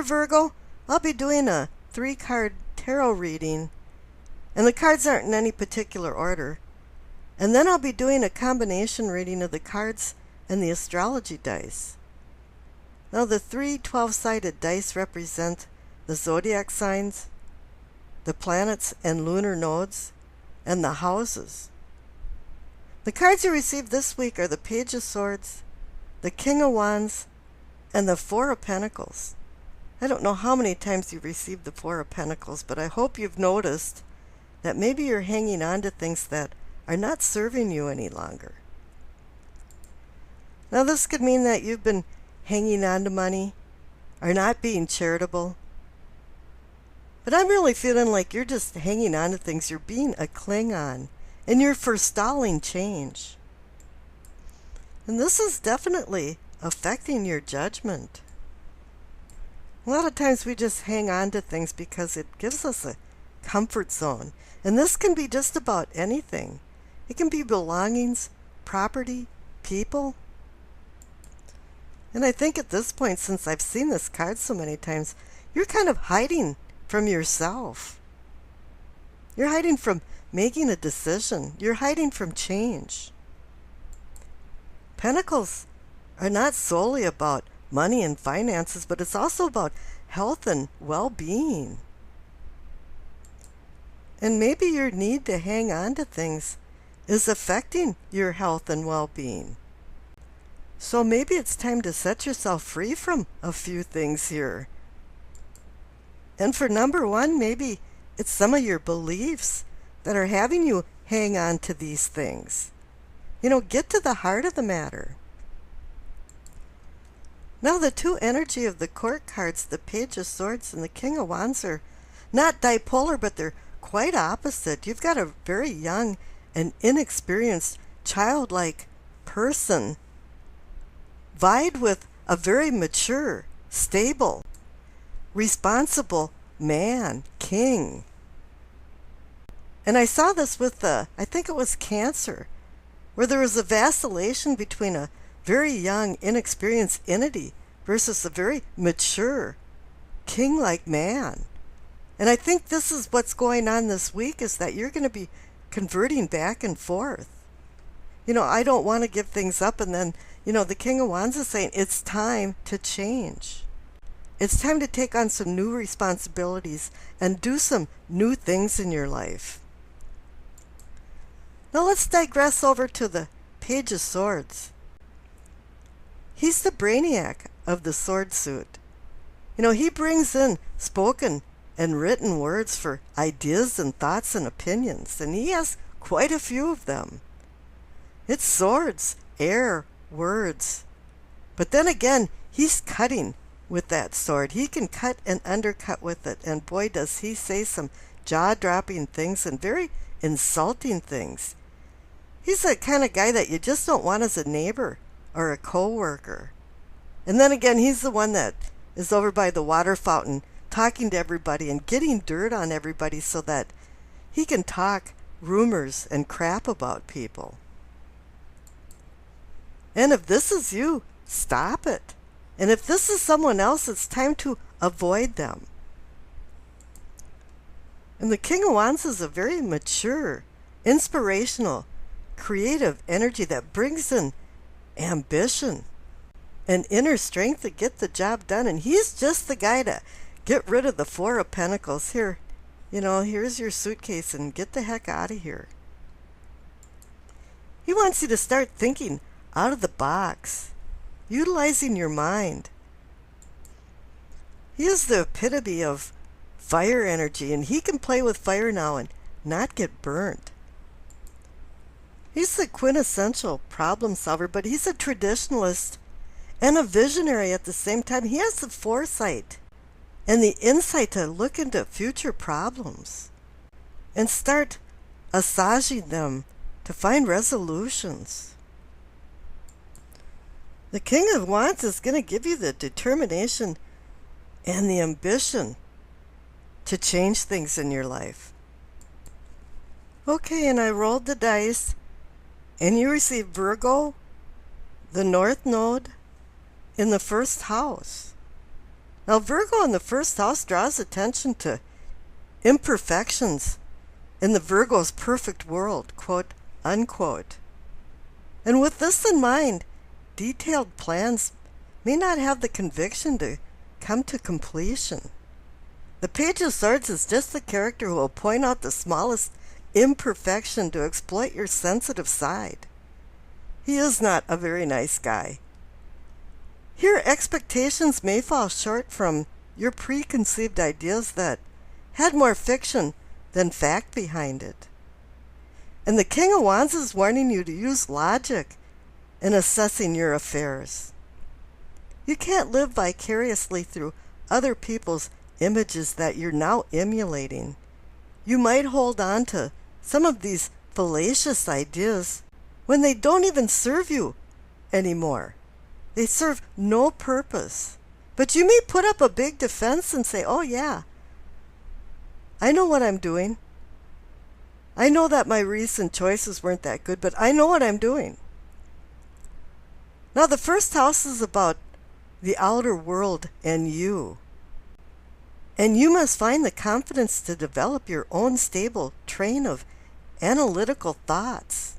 Virgo, I'll be doing a 3-card tarot reading, and the cards aren't in any particular order. And then I'll be doing a combination reading of the cards and the astrology dice. Now the 3 12-sided dice represent the zodiac signs, the planets and lunar nodes, and the houses. The cards you received this week are the Page of Swords, the King of Wands, and the Four of Pentacles. I don't know how many times you've received the Four of Pentacles, but I hope you've noticed that maybe you're hanging on to things that are not serving you any longer. Now this could mean that you've been hanging on to money, or not being charitable. But I'm really feeling like you're just hanging on to things, you're being a Klingon, and you're forestalling change. And this is definitely affecting your judgment. A lot of times we just hang on to things because it gives us a comfort zone. And this can be just about anything. It can be belongings, property, people. And I think at this point, since I've seen this card so many times, you're kind of hiding from yourself. You're hiding from making a decision. You're hiding from change. Pentacles are not solely about money and finances, but it's also about health and well-being. And maybe your need to hang on to things is affecting your health and well-being. So maybe it's time to set yourself free from a few things here. And for number 1, maybe it's some of your beliefs that are having you hang on to these things. You know, get to the heart of the matter. Now the 2 energy of the court cards, the Page of Swords and the King of Wands, are not dipolar, but they're quite opposite. You've got a very young and inexperienced, childlike person vied with a very mature, stable, responsible man, king. And I saw this with I think it was Cancer, where there was a vacillation between a very young, inexperienced entity versus a very mature, king-like man. And I think this is what's going on this week, is that you're going to be converting back and forth. You know, I don't want to give things up, and then, you know, the King of Wands is saying it's time to change. It's time to take on some new responsibilities and do some new things in your life. Now let's digress over to the Page of Swords. He's the brainiac of the sword suit. You know, he brings in spoken and written words for ideas and thoughts and opinions, and he has quite a few of them. It's swords, air, words. But then again, he's cutting with that sword. He can cut and undercut with it, and boy does he say some jaw-dropping things and very insulting things. He's the kind of guy that you just don't want as a neighbor or a co-worker. And then again, he's the one that is over by the water fountain talking to everybody and getting dirt on everybody so that he can talk rumors and crap about people. And if this is you, stop it. And if this is someone else, it's time to avoid them. And the King of Wands is a very mature, inspirational, creative energy that brings in ambition and inner strength to get the job done. And he's just the guy to get rid of the Four of Pentacles. Here, you know, here's your suitcase and get the heck out of here. He wants you to start thinking out of the box, utilizing your mind. He is the epitome of fire energy, and he can play with fire now and not get burnt. He's the quintessential problem solver, but he's a traditionalist and a visionary at the same time. He has the foresight and the insight to look into future problems and start assaging them to find resolutions. The King of Wands is going to give you the determination and the ambition to change things in your life. Okay, and I rolled the dice, and you received Virgo, the North Node, in the first house. Now, Virgo in the first house draws attention to imperfections in the Virgo's perfect world, quote unquote. And with this in mind, detailed plans may not have the conviction to come to completion. The Page of Swords is just the character who will point out the smallest imperfection to exploit your sensitive side. He is not a very nice guy. Here, expectations may fall short from your preconceived ideas that had more fiction than fact behind it. And the King of Wands is warning you to use logic in assessing your affairs. You can't live vicariously through other people's images that you're now emulating. You might hold on to some of these fallacious ideas when they don't even serve you anymore. They serve no purpose. But you may put up a big defense and say, oh yeah, I know what I'm doing. I know that my recent choices weren't that good, but I know what I'm doing. Now, the first house is about the outer world and you. And you must find the confidence to develop your own stable train of analytical thoughts.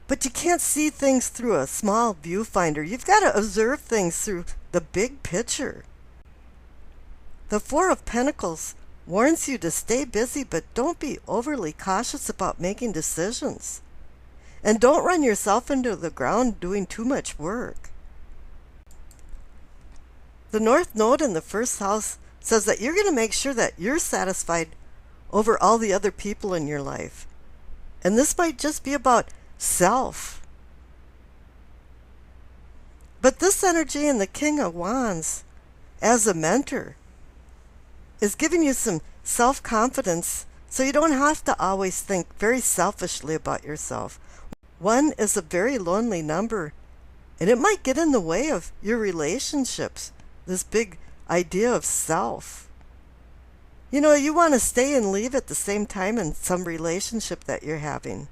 But you can't see things through a small viewfinder. You've got to observe things through the big picture. The Four of Pentacles warns you to stay busy, but don't be overly cautious about making decisions. And don't run yourself into the ground doing too much work. The North Node in the first house says that you're going to make sure that you're satisfied over all the other people in your life. And this might just be about self. But this energy in the King of Wands, as a mentor, is giving you some self-confidence so you don't have to always think very selfishly about yourself. One is a very lonely number, and it might get in the way of your relationships, this big idea of self. You know, you want to stay and leave at the same time in some relationship that you're having.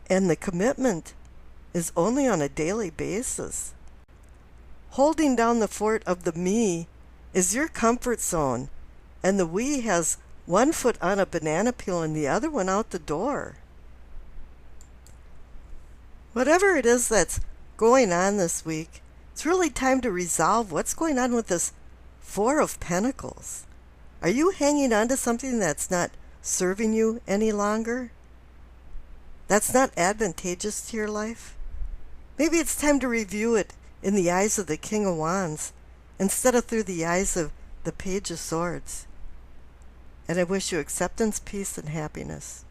And the commitment is only on a daily basis. Holding down the fort of the me is your comfort zone, and the we has one foot on a banana peel and the other one out the door. Whatever it is that's going on this week, it's really time to resolve what's going on with this Four of Pentacles. Are you hanging on to something that's not serving you any longer? That's not advantageous to your life? Maybe it's time to review it in the eyes of the King of Wands instead of through the eyes of the Page of Swords. And I wish you acceptance, peace, and happiness.